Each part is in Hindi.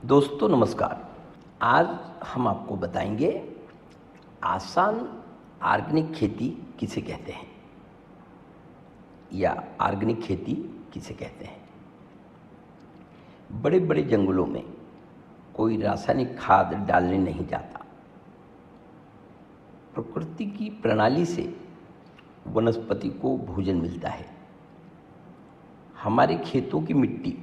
दोस्तों नमस्कार। आज हम आपको बताएंगे आसान ऑर्गेनिक खेती किसे कहते हैं या ऑर्गेनिक खेती किसे कहते हैं। बड़े बड़े जंगलों में कोई रासायनिक खाद डालने नहीं जाता। प्रकृति की प्रणाली से वनस्पति को भोजन मिलता है। हमारे खेतों की मिट्टी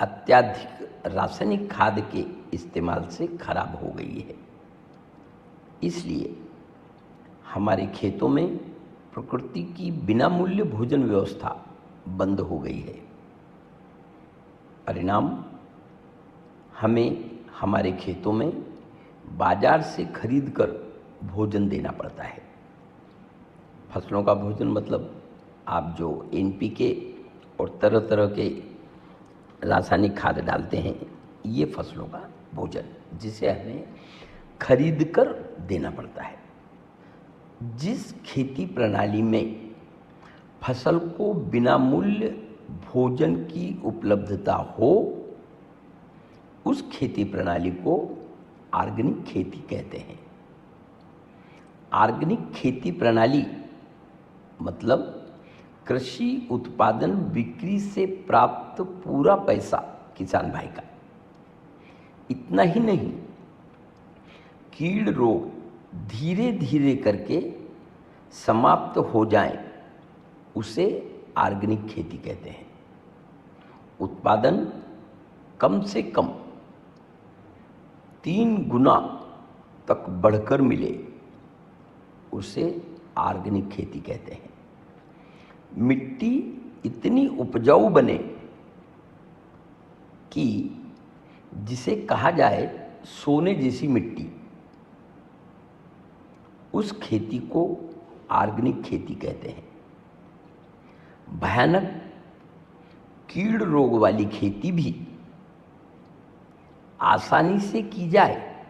अत्यधिक रासायनिक खाद के इस्तेमाल से खराब हो गई है, इसलिए हमारे खेतों में प्रकृति की बिना मूल्य भोजन व्यवस्था बंद हो गई है। परिणाम, हमें हमारे खेतों में बाजार से खरीदकर भोजन देना पड़ता है। फसलों का भोजन मतलब आप जो एनपीके और तरह तरह के रासायनिक खाद डालते हैं, ये फसलों का भोजन जिसे हमें खरीद कर देना पड़ता है। जिस खेती प्रणाली में फसल को बिना मूल्य भोजन की उपलब्धता हो, उस खेती प्रणाली को ऑर्गेनिक खेती कहते हैं। ऑर्गेनिक खेती प्रणाली मतलब कृषि उत्पादन बिक्री से प्राप्त पूरा पैसा किसान भाई का। इतना ही नहीं, कीड़ रोग धीरे धीरे करके समाप्त हो जाए, उसे ऑर्गेनिक खेती कहते हैं। उत्पादन कम से कम 3 गुना तक बढ़कर मिले, उसे ऑर्गेनिक खेती कहते हैं। मिट्टी इतनी उपजाऊ बने कि जिसे कहा जाए सोने जैसी मिट्टी, उस खेती को ऑर्गेनिक खेती कहते हैं। भयानक कीड़ रोग वाली खेती भी आसानी से की जाए,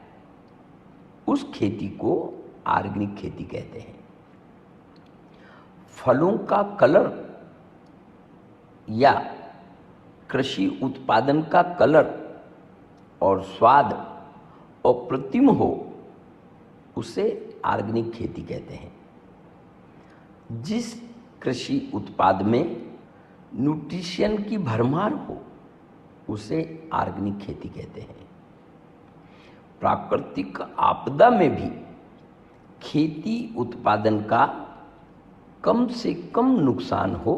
उस खेती को ऑर्गेनिक खेती कहते हैं। फलों का कलर या कृषि उत्पादन का कलर और स्वाद अप्रतिम हो, उसे ऑर्गेनिक खेती कहते हैं। जिस कृषि उत्पाद में न्यूट्रिशन की भरमार हो, उसे ऑर्गेनिक खेती कहते हैं। प्राकृतिक आपदा में भी खेती उत्पादन का कम से कम नुकसान हो,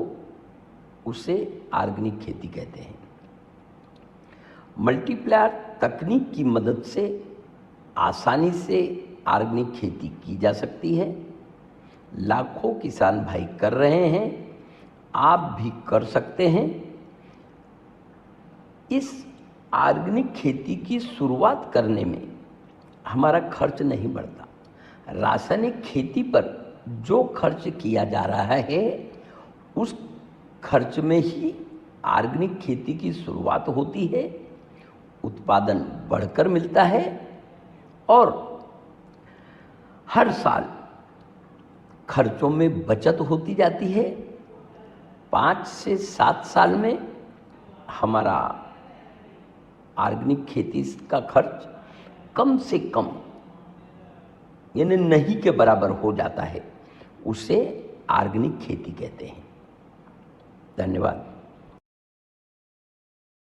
उसे ऑर्गेनिक खेती कहते हैं। मल्टीप्लायर तकनीक की मदद से आसानी से ऑर्गेनिक खेती की जा सकती है। लाखों किसान भाई कर रहे हैं, आप भी कर सकते हैं। इस ऑर्गेनिक खेती की शुरुआत करने में हमारा खर्च नहीं बढ़ता। रासायनिक खेती पर जो खर्च किया जा रहा है, उस खर्च में ही ऑर्गेनिक खेती की शुरुआत होती है। उत्पादन बढ़कर मिलता है और हर साल खर्चों में बचत होती जाती है। 5 से 7 साल में हमारा ऑर्गेनिक खेती का खर्च कम से कम यानी नहीं के बराबर हो जाता है। उसे ऑर्गेनिक खेती कहते हैं। धन्यवाद।